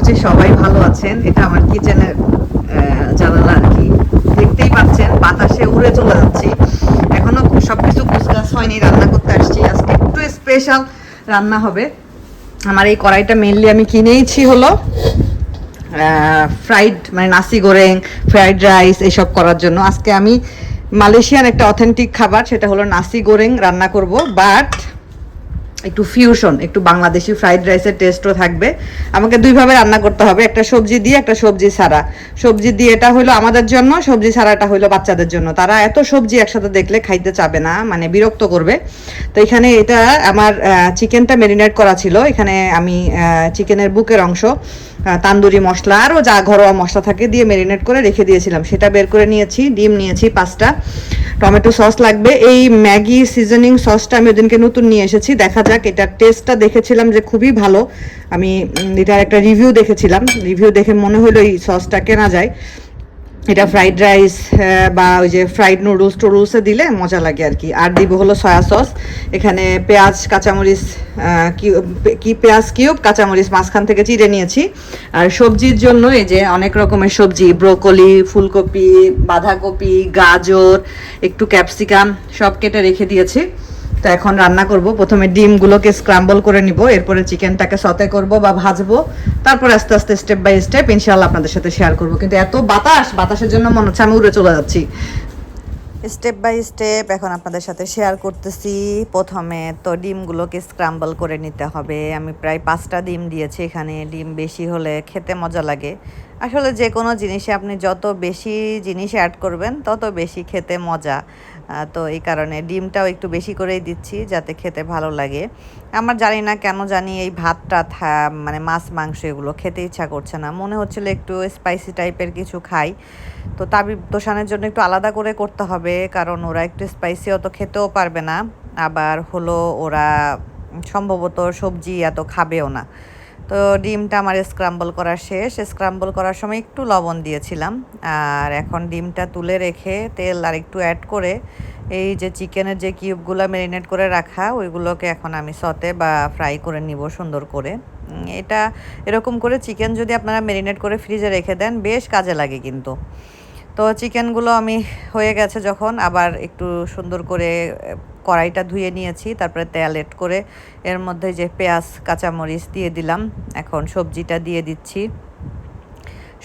করছি সবাই ভালো আছেন। এটা আমার কিচেনের জানালা আর কি, দেখতেই পাচ্ছেন বাতাসে উড়ে চলে যাচ্ছি। এখনো সবকিছু গুছগাছ হয়নি, রান্না করতে আসছি। আজকে একটু স্পেশাল রান্না হবে। আমার এই কড়াইটা মেনলি আমি কিনেইছি হলো ফ্রাইড মানে নাসি গোরেং, ফ্রাইড রাইস এসব করার জন্য। আজকে আমি মালয়েশিয়ান একটা অথেন্টিক খাবার, সেটা হলো নাসি গোরেং রান্না করব, বাট একটু ফিউশন, একটু বাংলাদেশি ফ্রাইড রাইসের টেস্টও থাকবে। আমাকে দুইভাবে রান্না করতে হবে, একটা সবজি দিয়ে একটা সবজি ছাড়া। সবজি দিয়ে এটা হলো আমাদের জন্য, সবজি ছাড়াটা হলো বাচ্চাদের জন্য। তারা এত সবজি একসাথে দেখলে খাইতে চাবে না, মানে বিরক্ত করবে। তো এখানে এটা আমার চিকেনটা ম্যারিনেট করা ছিল। এখানে আমি চিকেনের বুকের অংশ তান্দুরি মশলা আরও যা ঘরোয়া মশলা থাকে দিয়ে ম্যারিনেট করে রেখে দিয়েছিলাম, সেটা বের করে নিয়েছি। ডিম নিয়েছি 5টা, টমেটো সস লাগবে। এই ম্যাগি সিজনিং সসটা আমি ওদিনকে নতুন নিয়ে এসেছি, দেখা যাক। এটার টেস্টটা দেখেছিলাম যে খুবই ভালো। আমি এটার একটা রিভিউ দেখেছিলাম, রিভিউ দেখে মনে হলো এই সসটা কেনা যায়। এটা ফ্রাইড রাইস বা ওই যে ফ্রাইড নুডলস টুডলসে দিলে মজা লাগে আর কি। আর দিব হলো সয়া সস। এখানে পেঁয়াজ কাঁচামরিচ পেঁয়াজ কিউব কাঁচামরিচ মাঝখান থেকে চিড়ে নিয়েছি। আর সবজির জন্য এই যে অনেক রকমের সবজি, ব্রোকলি, ফুলকপি, বাঁধাকপি, গাজর, একটু ক্যাপসিকাম সব কেটে রেখে দিয়েছি। তো এখন রান্না করব। প্রথমে ডিমগুলোকে স্ক্রাম্বল করে নিব, এরপরে চিকেনটাকে সতে করব বা ভাজবো, তারপর আস্তে আস্তে স্টেপ বাই স্টেপ ইনশাআল্লাহ আপনাদের সাথে শেয়ার করব। কিন্তু এত বাতাসের জন্য মনে হচ্ছে আমি উড়ে চলে যাচ্ছি। স্টেপ বাই স্টেপ এখন আপনাদের সাথে শেয়ার করতেছি। প্রথমে তো ডিমগুলোকে স্ক্রাম্বল করে নিতে হবে। আমি প্রায় 5টা ডিম দিয়েছি এখানে। ডিম বেশি হলে খেতে মজা লাগে। আসলে যে কোনো জিনিসে আপনি যত বেশি জিনিস অ্যাড করবেন তত বেশি খেতে মজা। তো এই কারণে ডিমটাও একটু বেশি করেই দিচ্ছি যাতে খেতে ভালো লাগে। আমার জানি না কেন জানি এই ভাতটা মানে মাছ মাংস এগুলো খেতে ইচ্ছা করছে না, মনে হচ্ছিল একটু স্পাইসি টাইপের কিছু খাই। তো তাবিব তোষানের জন্য একটু আলাদা করে করতে হবে, কারণ ওরা একটু স্পাইসি অত খেতেও পারবে না। আবার হলো ওরা সম্ভবত সবজি এত খাবেও না। তো ডিমটা আমার স্ক্রাম্বল করা শেষ। স্ক্রাম্বল করার সময় একটু লবণ দিয়েছিলাম। আর এখন ডিমটা তুলে রেখে তেল আর একটু অ্যাড করে এই যে চিকেনের যে কিউবগুলো ম্যারিনেট করে রাখা ওইগুলোকে এখন আমি সতে বা ফ্রাই করে নিব সুন্দর করে। এটা এরকম করে চিকেন যদি আপনারা ম্যারিনেট করে ফ্রিজে রেখে দেন বেশ কাজে লাগে কিন্তু। তো চিকেনগুলো আমি হয়ে গেছে যখন, আবার একটু সুন্দর করে কড়াইটা ধুয়ে নিয়েছি, তারপরে তেল এড করে এর মধ্যে যে পেঁয়াজ কাঁচামরিচ দিয়ে দিলাম। এখন সবজিটা দিয়ে দিচ্ছি।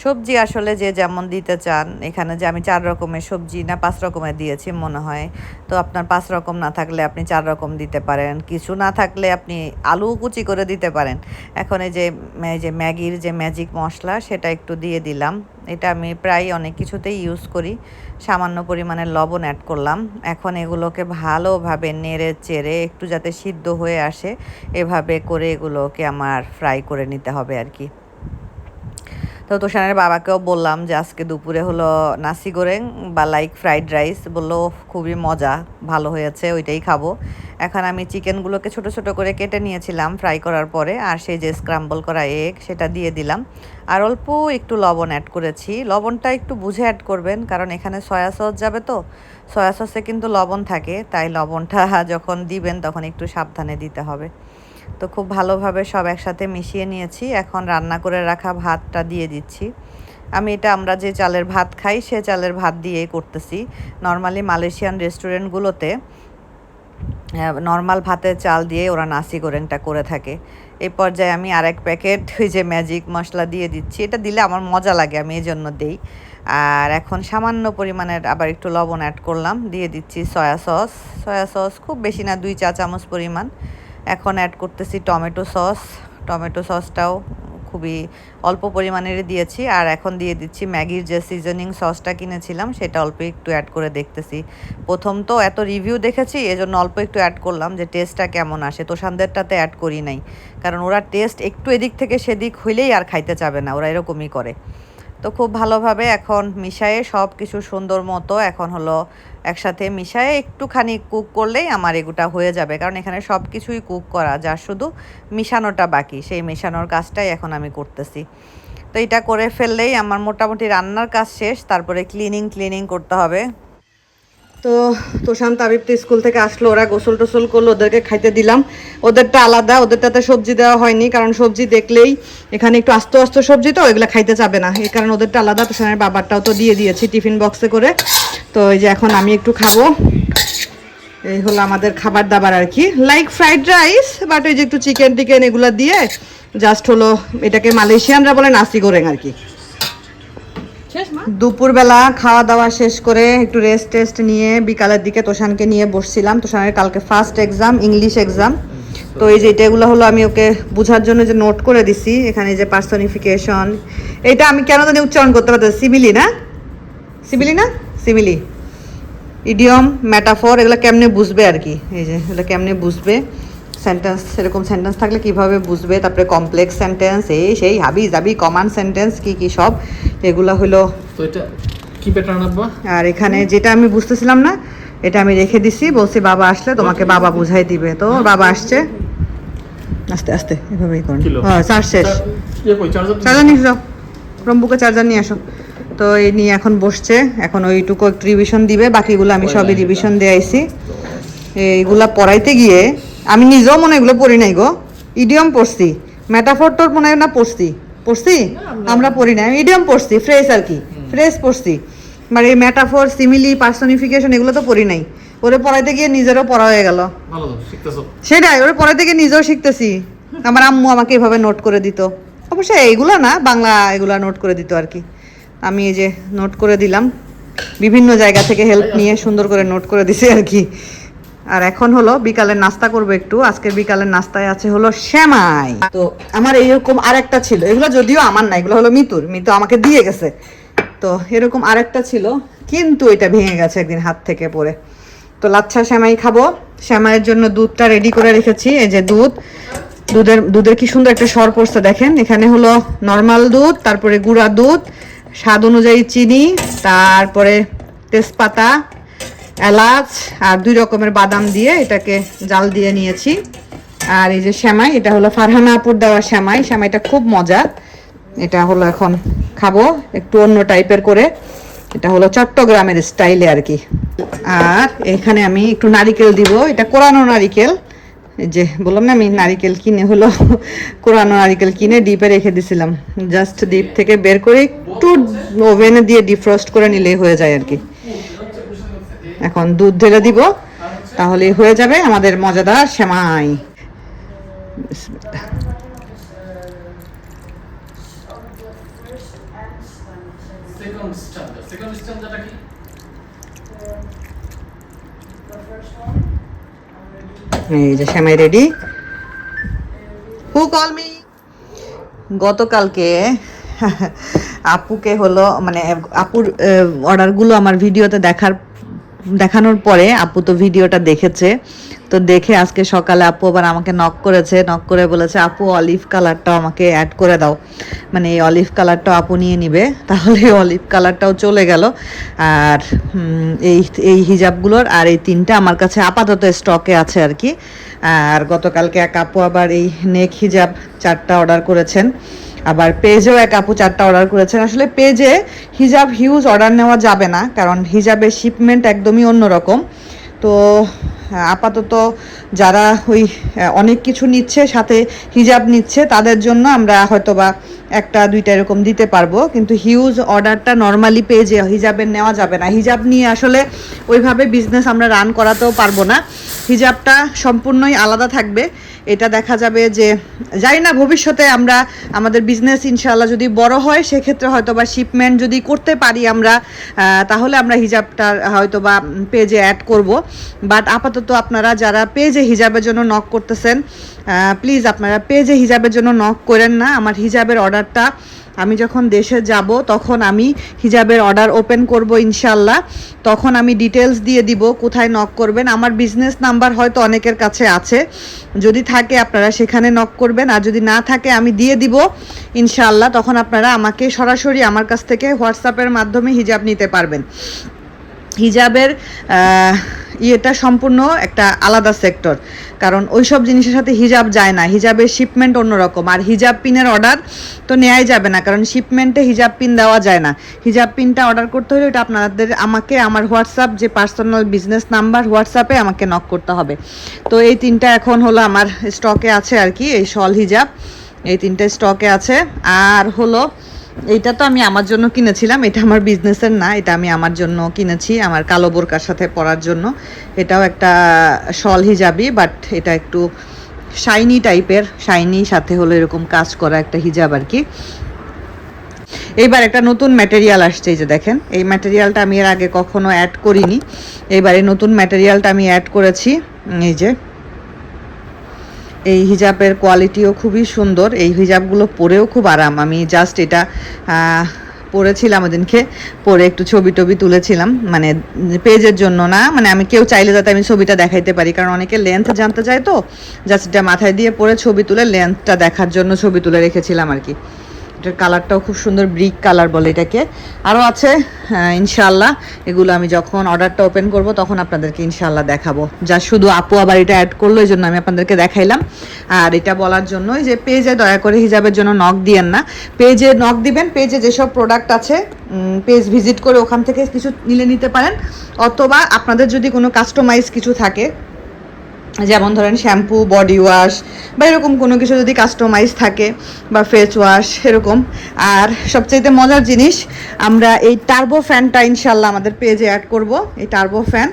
সবজি আসলে যে যেমন দিতে চান, এখানে যে আমি 4 রকমের সবজি না 5 রকমের দিয়েছি মনে হয়। তো আপনার 5 রকম না থাকলে আপনি 4 রকম দিতে পারেন, কিছু না থাকলে আপনি আলু কুচি করে দিতে পারেন। এখন এই যে ম্যাগির যে ম্যাজিক মশলা সেটা একটু দিয়ে দিলাম। এটা আমি প্রায় অনেক কিছুতেই ইউজ করি। সামান্য পরিমাণে লবণ অ্যাড করলাম। এখন এগুলোকে ভালোভাবে নেড়ে চেড়ে একটু যাতে সিদ্ধ হয়ে আসে এভাবে করে এগুলোকে আমার ফ্রাই করে নিতে হবে আর কি। তো তোষানের বাবাকেও বললাম যে আজকে দুপুরে হলো নাসি গোরেং বা লাইক ফ্রাইড রাইস, বললো খুবই মজা, ভালো হয়েছে, ওইটাই খাবো। এখন আমি চিকেনগুলোকে ছোট ছোট করে কেটে নিয়েছিলাম ফ্রাই করার পরে, আর সেই যে স্ক্রাম্বল করা এগ সেটা দিয়ে দিলাম। আর অল্প একটু লবণ অ্যাড করেছি। লবণটা একটু বুঝে অ্যাড করবেন, কারণ এখানে সয়া সস যাবে, তো সয়া সসে কিন্তু লবণ থাকে, তাই লবণটা যখন দিবেন তখন একটু সাবধানে দিতে হবে। তো খুব ভালোভাবে সব একসাথে মিশিয়ে নিয়েছি। এখন রান্না করে রাখা ভাতটা দিয়ে দিচ্ছি। আমি এটা আমরা যে চালের ভাত খাই সে চালের ভাত দিয়েই করতেছি। নর্মালি মালয়েশিয়ান রেস্টুরেন্টগুলোতে নর্মাল ভাতের চাল দিয়ে ওরা নাসি গোরেংটা করে থাকে। এই পর্যায়ে আমি আরেক প্যাকেট ওই যে ম্যাজিক মশলা দিয়ে দিচ্ছি। এটা দিলে আমার মজা লাগে, আমি এই জন্য দিই। আর এখন সামান্য পরিমাণের আবার একটু লবণ অ্যাড করলাম, দিয়ে দিচ্ছি সয়া সস। সয়া সস খুব বেশি না, 2 চা চামচ পরিমাণ। এখন অ্যাড করতেছি টমেটো সস। টমেটো সসটাও খুবই অল্প পরিমাণের দিয়েছি। আর এখন দিয়ে দিচ্ছি ম্যাগির যে সিজনিং সসটা কিনেছিলাম সেটা অল্প একটু অ্যাড করে দেখতেছি। প্রথম তো এত রিভিউ দেখেছি এজন্য অল্প একটু অ্যাড করলাম যে টেস্টটা কেমন আসে। তোষানদেরটাতে অ্যাড করি নাই, কারণ ওরা টেস্ট একটু এদিক থেকে সেদিক হইলেই আর খাইতে চাবে না, ওরা এরকমই করে। তো খুব ভালোভাবে এখন মিশায়ে সব কিছু সুন্দর মতো এখন হলো একসাথে মিশায়ে একটুখানি কুক করলেই আমার এগুটা হয়ে যাবে, কারণ এখানে সব কিছুই কুক করা, যা শুধু মিশানোটা বাকি, সেই মেশানোর কাজটাই এখন আমি করতেছি। তো এটা করে ফেললেই আমার মোটামুটি রান্নার কাজ শেষ। তারপরে ক্লিনিং করতে হবে। তো তোষান তাবিব তো স্কুল থেকে আসলো, ওরা গোসল টোসল করলো, ওদেরকে খাইতে দিলাম। ওদেরটা আলাদা, ওদেরটাতে সবজি দেওয়া হয়নি, কারণ সবজি দেখলেই এখানে একটু আস্ত আস্ত সবজি তো এগুলো খাইতে যাবে না, এই কারণে ওদেরটা আলাদা। তোষানের বাবারটাও তো দিয়ে দিয়েছি টিফিন বক্সে করে। তো এই যে এখন আমি একটু খাবো, এই হলো আমাদের খাবার দাবার আর কি, লাইক ফ্রাইড রাইস, বাট ওই যে একটু চিকেন টিকেন এগুলো দিয়ে জাস্ট হলো, এটাকে মালয়েশিয়ানরা বলে নাসি গোরেং আর কি। দুপুরবেলা খাওয়া দাওয়া শেষ করে একটু রেস্ট টেস্ট নিয়ে বিকালের দিকে তোষানকে নিয়ে বসছিলাম। তোষানের কালকে ফার্স্ট এক্সাম, ইংলিশ এক্সাম। তো এই যে এটাগুলো হলো আমি ওকে বোঝার জন্য যে নোট করে দিছি, এখানে যে পার্সনিফিকেশন, এটা আমি কেন জানি উচ্চারণ করতে পারতেছি, সিমিলি না, সিমিলি না, সিমিলি, ইডিয়ম, মেটাফর, এগুলো কেমনে বুঝবে আর কি, এই যে এগুলো কেমনে বুঝবে, সেন্টেন্স এরকম সেন্টেন্স থাকলে কিভাবে বুঝবে, তারপরে কমপ্লেক্স সেন্টেন্স, এই সেই হাবি জাবি কমান্ড সেন্টেন্স কি কি সব এগুলো হলো। তো এটা কি প্যাটার্ন আব্বা? আর এখানে যেটা আমি বুঝতেছিলাম না এটা আমি রেখে দিছি, বলছি বাবা আসলে তোমাকে বাবা বুঝাই দিবে। তো বাবা আসছে, আস্তে আস্তে এভাবেই করুন। হ্যাঁ চার্জ শেষ, চার্জার নিয়ে যাও, রম্বুকে চার্জার নিয়ে আসো। তো এই নিয়ে এখন বসছে, এখন ওইটুকু একটু রিভিশন দিবে, বাকিগুলো আমি সবই রিভিশন দিয়ে আইছি। এইগুলা পড়াইতে গিয়ে আমি নিজেও মনে এগুলো পড়ি নাই গো, ইডিয়ম পড়ছি, মেটাফোর তোর মনে হয় না পড়ছি, পড়ছি আমরা পড়ি না, ইডিয়ম পড়ছি, ফ্রেজ আর কি, ফ্রেজ পড়ছি, মানে এই মেটাফোর, সিমিলি, পার্সনিফিকেশন এগুলো তো পড়ি নাই। ওরে পড়াইতে গিয়ে নিজেরও পড়া হয়ে গেল, সেটাই ওরে পড়াইতে গিয়ে নিজেও শিখতেছি। আমার আম্মু আমাকে এভাবে নোট করে দিত, অবশ্যই এইগুলো না, বাংলা এগুলা নোট করে দিত আর কি। আমি এই যে নোট করে দিলাম, বিভিন্ন জায়গা থেকে হেল্প নিয়ে সুন্দর করে নোট করে দিছি আর কি। আর এখন হলো বিকালের নাস্তা করবো একটু, আজকের বিকালের নাস্তায় আছে হলো সেমাই। তো আমার এইরকম আরেকটা ছিল, এগুলো যদিও আমার না, এগুলো হলো মিতুর, মিতু আমাকে দিয়ে গেছে। তো এরকম আরেকটা ছিল, কিন্তু এটা ভেঙে গেছে একদিন হাত থেকে পড়ে। তো লাচ্ছা সেমাই খাবো, সেমাইয়ের জন্য দুধটা রেডি করে রেখেছি। এই যে দুধের কি সুন্দর একটা সর পড়ছে দেখেন, এখানে হলো নর্মাল দুধ, তারপরে গুঁড়া দুধ, স্বাদ অনুযায়ী চিনি, তারপরে তেজপাতা, এলাচ আর 2 রকমের বাদাম দিয়ে এটাকে জাল দিয়ে নিয়েছি। আর এই যে সেমাই, এটা হলো ফারহানা আপুর দেওয়া সেমাই, সেমাইটা খুব মজা। এটা হলো এখন খাবো একটু অন্য টাইপের করে, এটা হলো চট্টগ্রামের স্টাইলে আর কি। আর এখানে আমি একটু নারিকেল দিব, এটা কোরানো নারিকেল, এই যে বললাম না আমি নারিকেল কিনে হলো কোরানো নারিকেল কিনে ডিপে রেখে দিছিলাম, জাস্ট ডিপ থেকে বের করে একটু ওভেনে দিয়ে ডিফ্রস্ট করে নিলেই হয়ে যায় আর কি। এখন দুধ ঢেলে দিব, তাহলে হয়ে যাবে আমাদের মজাদার সেমাই। এই যে সেমাই রেডি। হু কল মি। গতকালকে আপুকে হলো মানে আপুর অর্ডারগুলো আমার ভিডিওতে দেখানোর পরে আপু তো ভিডিওটা দেখেছে, তো দেখে আজকে সকালে আপু আবার আমাকে নক করেছে, নক করে বলেছে আপু অলিভ কালারটাও আমাকে অ্যাড করে দাও, মানে এই অলিভ কালারটাও আপু নিয়ে নিবে। তাহলে অলিভ কালারটাও চলে গেল। আর এই হিজাবগুলোর আর এই 3টা আমার কাছে আপাতত স্টকে আছে আর কি। আর গতকালকে এক আপু আবার এই নেক হিজাব 4টা অর্ডার করেছেন, আবার পেজেও এক আপু 4টা অর্ডার করেছেন। আসলে পেজে হিজাব হিউজ অর্ডার নেওয়া যাবে না, কারণ হিজাবের শিপমেন্ট একদমই অন্যরকম। তো আপাতত যারা ওই অনেক কিছু নিচ্ছে সাথে হিজাব নিচ্ছে তাদের জন্য আমরা হয়তোবা 1টা 2টা এরকম দিতে পারবো, কিন্তু হিউজ অর্ডারটা নর্মালি পেজে হিজাবের নেওয়া যাবে না। হিজাব নিয়ে আসলে ওইভাবে বিজনেস আমরা রান করাতেও পারবো না, হিজাবটা সম্পূর্ণই আলাদা থাকবে। এটা দেখা যাবে যে জানি না ভবিষ্যতে আমরা আমাদের বিজনেস ইনশাআল্লাহ যদি বড় হয় সেক্ষেত্রে হয়তো বা শিপমেন্ট যদি করতে পারি আমরা, তাহলে আমরা হিজাবটা হয়তো বা পেজে অ্যাড করব। বাট আপাতত আপনারা যারা পেজে হিজাবের জন্য নক করতেছেন, প্লিজ আপনারা পেজে হিজাবের জন্য নক করেন না। আমার হিজাবের অর্ডারটা আমি যখন দেশে যাব তখন আমি হিজাবের অর্ডার ওপেন করব ইনশাআল্লাহ, তখন আমি ডিটেলস দিয়ে দিব কোথায় নক করবেন। আমার বিজনেস নাম্বার হয়তো অনেকের কাছে আছে, যদি থাকে আপনারা সেখানে নক করবেন, আর যদি না থাকে আমি দিয়ে দিব ইনশাআল্লাহ, তখন আপনারা আমাকে সরাসরি আমার কাছ থেকে হোয়াটসঅ্যাপের মাধ্যমে হিজাব নিতে পারবেন। হিজাবের ইয়েটা সম্পূর্ণ একটা আলাদা সেক্টর, কারণ ওই সব জিনিসের সাথে হিজাব যায় না। হিজাবের শিপমেন্ট অন্যরকম, আর হিজাব পিনের অর্ডার তো নেওয়াই যাবে না, কারণ শিপমেন্টে হিজাব পিন দেওয়া যায় না। হিজাব পিনটা অর্ডার করতে হলে এটা আমাকে আমার হোয়াটসঅ্যাপ যে পার্সোনাল বিজনেস নাম্বার, হোয়াটসঅ্যাপে আমাকে নক করতে হবে। তো এই তিনটা এখন হলো আমার স্টকে আছে আর কি, এই শল হিজাব এই তিনটে স্টকে আছে। আর হলো এইটা তো আমি আমার জন্য কিনেছিলাম, এটা আমার বিজনেসের না, এটা আমি আমার জন্য কিনেছি আমার কালো বোরকার সাথে পরার জন্য। এটাও একটা শল হিজাবই, বাট এটা একটু শাইনি টাইপের, শাইনি সাথে হলো এরকম কাজ করা একটা হিজাব আর কি। এইবার একটা নতুন ম্যাটেরিয়াল আসছে, এই যে দেখেন, এই ম্যাটেরিয়ালটা আমি এর আগে কখনো অ্যাড করিনি, এবারে নতুন ম্যাটেরিয়ালটা আমি অ্যাড করেছি। এই যে এই হিজাবের কোয়ালিটিও খুবই সুন্দর, এই হিজাবগুলো পরেও খুব আরাম। আমি জাস্ট এটা পরেছিলাম ওদিনকে, পরে একটু ছবি টবি তুলেছিলাম, মানে পেজের জন্য না, মানে আমি কেউ চাইলে যাতে আমি ছবিটা দেখাইতে পারি, কারণ অনেকে লেন্থ জানতে চায়, তো জাস্ট এটা মাথায় দিয়ে পরে ছবি তুলে লেন্থটা দেখার জন্য ছবি তুলে রেখেছিলাম আর কি। এটার কালারটাও খুব সুন্দর, ব্রিক কালার বলে এটাকে। আরও আছে ইনশাল্লাহ, এগুলো আমি যখন অর্ডারটা ওপেন করব তখন আপনাদেরকে ইনশাল্লাহ দেখাবো। যা শুধু আপু আবার এটা অ্যাড করলো, এই জন্য আমি আপনাদেরকে দেখাইলাম। আর এটা বলার জন্য যে পেজে দয়া করে হিজাবের জন্য নক দিয়েন না, পেজে নক দিবেন, পেজে যেসব প্রোডাক্ট আছে পেজ ভিজিট করে ওখান থেকে কিছু নিতে পারেন, অথবা আপনাদের যদি কোনো কাস্টমাইজ কিছু থাকে, যেমন ধরেন শ্যাম্পু, বডি ওয়াশ বা এরকম কোনো কিছু যদি কাস্টমাইজ থাকে, বা ফেস ওয়াশ এরকম। আর সবচাইতে মজার জিনিস, আমরা এই টার্বো ফ্যানটা ইনশাল্লাহ আমাদের পেজে অ্যাড করব। এই টার্বো ফ্যান,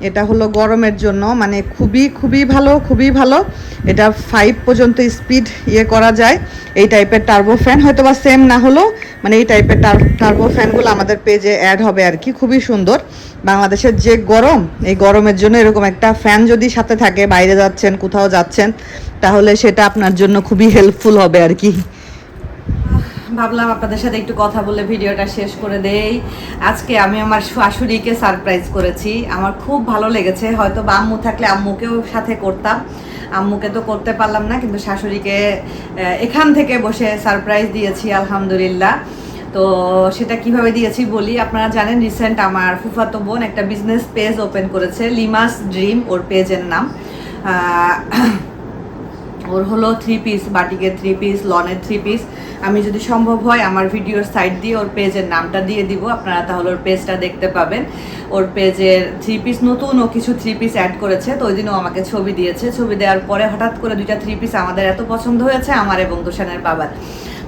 এটা হলো গরমের জন্য, মানে খুবই খুবই ভালো, খুবই ভালো। এটা 5 পর্যন্ত স্পিড করা যায়। এই টাইপের টার্বো ফ্যান হয়তো বা সেম না হলেও, মানে এই টাইপের টার্বো ফ্যানগুলো আমাদের পেজে অ্যাড হবে আর কি। খুবই সুন্দর। বাংলাদেশের যে গরম, এই গরমের জন্য এরকম একটা ফ্যান যদি সাথে থাকে, বাইরে যাচ্ছেন, কোথাও যাচ্ছেন, তাহলে সেটা আপনার জন্য খুবই হেল্পফুল হবে আর কি। ভাবলাম আপনাদের সাথে একটু কথা বলে ভিডিওটা শেষ করে দেই। আজকে আমি আমার শাশুড়িকে সারপ্রাইজ করেছি, আমার খুব ভালো লেগেছে। হয়তো বা আম্মু থাকলে আম্মুকেও সাথে করতাম, আম্মুকে তো করতে পারলাম না, কিন্তু শাশুড়িকে এখান থেকে বসে সারপ্রাইজ দিয়েছি আলহামদুলিল্লাহ। তো সেটা কিভাবে দিয়েছি বলি। আপনারা জানেন রিসেন্ট আমার ফুফাতো বোন একটা বিজনেস পেজ ওপেন করেছে, লিমাস ড্রিম ওর পেজের নাম। ওর হলো 3 পিস, বাটিকের 3 পিস, লনের 3 পিস। আমি যদি সম্ভব হয় আমার ভিডিওর সাইড দিয়ে ওর পেজের নামটা দিয়ে দিব, আপনারা তাহলে ওর পেজটা দেখতে পাবেন। ওর পেজের 3 পিস নতুন ও কিছু 3 পিস অ্যাড করেছে, তো ওই দিনও আমাকে ছবি দিয়েছে। ছবি দেওয়ার পরে হঠাৎ করে 2টা 3 পিস আমাদের এত পছন্দ হয়েছে, আমার এবং তুষানের বাবার।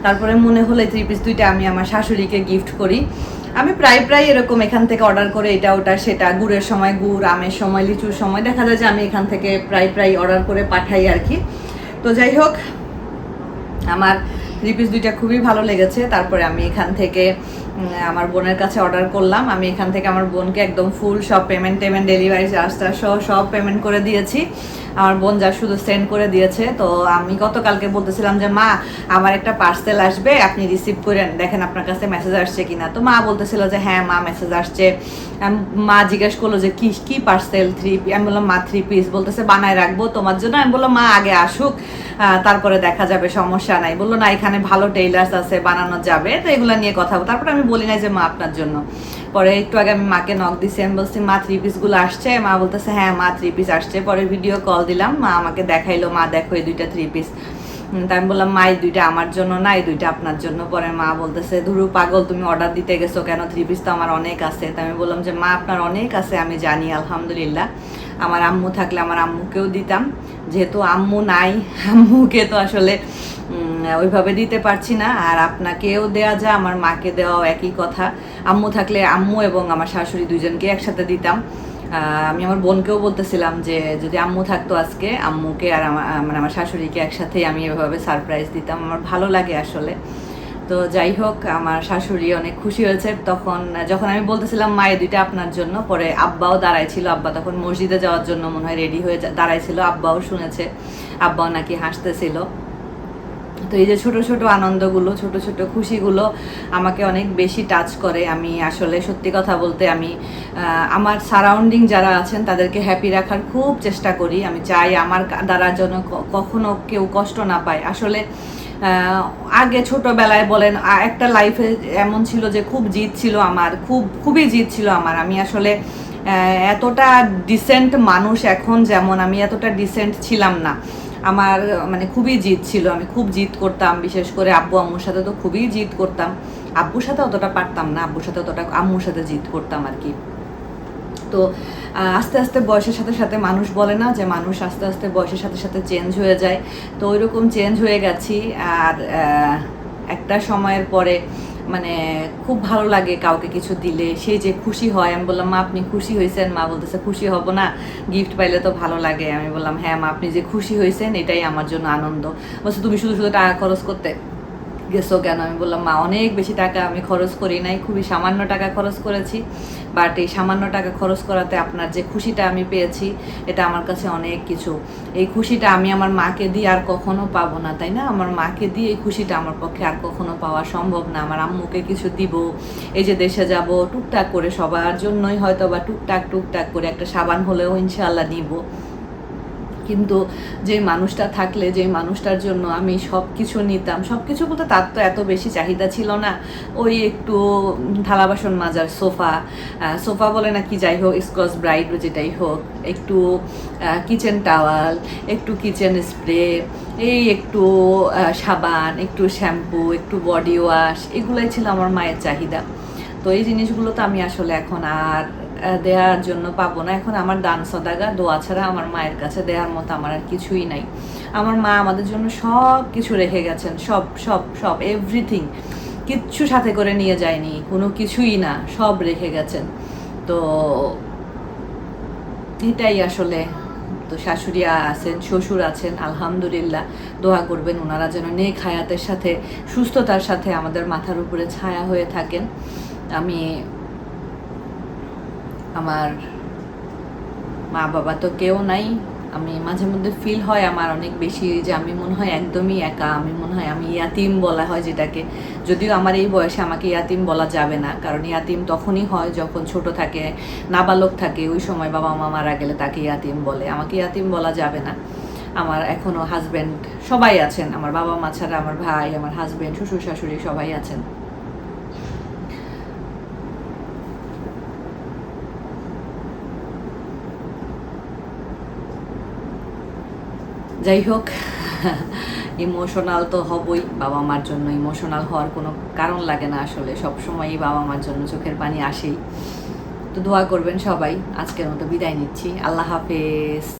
তারপরে মনে হলো এই 3 পিস 2টা আমি আমার শাশুড়িকে গিফট করি। আমি প্রায় এরকম এখান থেকে অর্ডার করে এটা ওটা সেটা, গুড়ের সময় গুড়, আমের সময় লিচুর সময় দেখা যায় যে আমি এখান থেকে প্রায় অর্ডার করে পাঠাই আর কি। তো যাই হোক, আমার 3 পিস 2টা খুবই ভালো লেগেছে। তারপরে আমি এখান থেকে আমার বোনের কাছে অর্ডার করলাম। আমি এখান থেকে আমার বোনকে একদম ফুল সব পেমেন্ট ডেলিভারি চার্জটা সব পেমেন্ট করে দিয়েছি। আমার বোন যা শুধু সেন্ড করে দিয়েছে। তো আমি গতকালকে বলতেছিলাম যে মা, আমার একটা পার্সেল আসবে, আপনি রিসিভ করেন, দেখেন আপনার কাছে মেসেজ আসছে কিনা। তো মা বলতেছিল যে হ্যাঁ মা, মেসেজ আসছে। মা জিজ্ঞেস করলো যে কি পার্সেল? 3 পিস। আমি বললাম মা 3 পিস, বলতেছে বানায় রাখবো তোমার জন্য। আমি বললাম মা আগে আসুক, তারপরে দেখা যাবে, সমস্যা নাই। বললো না, এখানে ভালো টেইলার্স আছে, বানানো যাবে, তো এগুলো নিয়ে কথা বল। তারপরে আমি বলি নাই যে মা আপনার জন্য। পরে একটু আগে আমি মাকে নক দিছি, আমি বলছি মা 3 পিসগুলো আসছে? মা বলতেছে হ্যাঁ মা 3 পিস আসছে। পরে ভিডিও কল দিলাম, মা আমাকে দেখাইলো, মা দেখো এই 2টা 3 পিস। তাই আমি বললাম মা এই 2টা আমার জন্য না, এই 2টা আপনার জন্য। পরে মা বলতেছে ধুরু পাগল, তুমি অর্ডার দিতে গেছো কেন? 3 পিস তো আমার অনেক আছে। তাই আমি বললাম যে মা আপনার অনেক আছে আমি জানি, আলহামদুলিল্লাহ। আমার আম্মু থাকলে আমার আম্মুকেও দিতাম, যেহেতু আম্মু নাই, আম্মুকে তো আসলে ওইভাবে দিতে পারছি না। আর আপনাকেও দেয়া যায়, আমার মাকে দেওয়াও একই কথা। আম্মু থাকলে আম্মু এবং আমার শাশুড়ি দুজনকে একসাথে দিতাম। আমি আমার বোনকেও বলতেছিলাম যে যদি আম্মু থাকতো আজকে, আম্মুকে আর আমার শাশুড়িকে একসাথেই আমি এভাবে সারপ্রাইজ দিতাম, আমার ভালো লাগে আসলে। তো যাই হোক, আমার শাশুড়ি অনেক খুশি হয়েছে তখন যখন আমি বলতেছিলাম মা এই 2টা আপনার জন্য। পরে আব্বাও দাঁড়াইছিল, আব্বা তখন মসজিদে যাওয়ার জন্য মনে হয় রেডি হয়ে দাঁড়াইছিল, আব্বাও শুনেছে, আব্বাও নাকি হাসতেছিল। তো এই যে ছোট ছোট আনন্দগুলো, ছোট ছোট খুশিগুলো আমাকে অনেক বেশি টাচ করে। আমি আসলে সত্যি কথা বলতে আমি আমার সারাউন্ডিং যারা আছেন তাদেরকে হ্যাপি রাখার খুব চেষ্টা করি। আমি চাই আমার দ্বারা যেন কখনো কেউ কষ্ট না পায়। আসলে আগে ছোটবেলায় বলেন একটা লাইফে এমন ছিল যে খুব জিদ ছিল আমার, খুবই জিদ ছিল আমার। আমি আসলে এতটা ডিসেন্ট মানুষ এখন যেমন, আমি এতটা ডিসেন্ট ছিলাম না। আমার মানে খুবই জিদ ছিল, আমি খুব জিদ করতাম, বিশেষ করে আব্বু আম্মুর সাথে তো খুবই জিদ করতাম। আব্বুর সাথে অতটা পারতাম না, আব্বুর সাথে অতটা, আম্মুর সাথে জিদ করতাম আর কি। তো আস্তে আস্তে বয়সের সাথে সাথে মানুষ বলে না যে মানুষ আস্তে আস্তে বয়সের সাথে সাথে চেঞ্জ হয়ে যায়, তো ওই রকম চেঞ্জ হয়ে গেছি। আর একটা সময়ের পরে মানে খুব ভালো লাগে কাউকে কিছু দিলে, সেই যে খুশি হয়। আমি বললাম, মা আপনি খুশি হয়েছেন? মা বলতেছে খুশি হব না, গিফট পাইলে তো ভালো লাগে। আমি বললাম, হ্যাঁ মা, আপনি যে খুশি হয়েছেন এটাই আমার জন্য আনন্দ। বলছে তুমি শুধু শুধু টাকা খরচ করতে গেছো কেন? আমি বললাম, মা অনেক বেশি টাকা আমি খরচ করি নাই, খুবই সামান্য টাকা খরচ করেছি, বাট এই সামান্য টাকা খরচ করাতে আপনার যে খুশিটা আমি পেয়েছি এটা আমার কাছে অনেক কিছু। এই খুশিটা আমি আমার মাকে দিয়ে আর কখনো পাবো না, তাই না? আমার মাকে দিয়ে এই খুশিটা আমার পক্ষে আর কখনো পাওয়া সম্ভব না। আমার আম্মুকে কিছু দিব, এই যে দেশে যাব টুকটাক করে, সবার জন্যই হয়তো বা টুকটাক করে একটা সাবান হলেও ইনশাআল্লাহ নিব। কিন্তু যে মানুষটা থাকলে, যে মানুষটার জন্য আমি সব কিছু নিতাম, সব কিছু বলতে তার তো এত বেশি চাহিদা ছিল না, ওই একটু থালা বাসন মাজার সোফা বলে না কি, যাই হোক, স্কচ ব্রাইট যেটাই হোক, একটু কিচেন টাওয়াল, একটু কিচেন স্প্রে, এই একটু সাবান, একটু শ্যাম্পু, একটু বডি ওয়াশ, এগুলোই ছিল আমার মায়ের চাহিদা। তো এই জিনিসগুলো তো আমি আসলে এখন আর দেওয়ার জন্য পাবো না। এখন আমার দান সদাগা দোয়া ছাড়া আমার মায়ের কাছে দেওয়ার মতো আমার আর কিছুই নাই। আমার মা আমাদের জন্য সব কিছু রেখে গেছেন, সব সব সব এভরিথিং, কিচ্ছু সাথে করে নিয়ে যায়নি, কোনো কিছুই না, সব রেখে গেছেন। তো এটাই আসলে। তো শাশুড়ি আছেন, শ্বশুর আছেন, আলহামদুলিল্লাহ। দোয়া করবেন ওনারা যেন নেক হায়াতের সাথে, সুস্থতার সাথে আমাদের মাথার উপরে ছায়া হয়ে থাকেন। আমি আমার মা বাবা তো কেউ নাই। আমি মাঝে মধ্যে ফিল হয় আমার অনেক বেশি যে আমি মনে হয় একদমই একা, আমি মনে হয় আমি ইয়াতিম বলা হয় যেটাকে। যদিও আমার এই বয়সে আমাকে ইয়াতিম বলা যাবে না, কারণ ইয়াতিম তখনই হয় যখন ছোট থাকে, নাবালক থাকে, ওই সময় বাবা মা মারা গেলে তাকে ইয়াতিম বলে। আমাকে ইয়াতিম বলা যাবে না। আমার এখনো হাজব্যান্ড সবাই আছেন, আমার বাবা মা ছাড়া আমার ভাই, আমার হাজব্যান্ড, শ্বশুর শাশুড়ি সবাই আছেন। যাই হোক, ইমোশনাল তো হবই, বাবা মার জন্য ইমোশনাল হওয়ার কোনো কারণ লাগে না আসলে, সবসময়ই বাবা মার জন্য চোখের পানি আসেই। তো দোয়া করবেন সবাই। আজকের মতো বিদায় নিচ্ছি, আল্লাহ হাফেজ।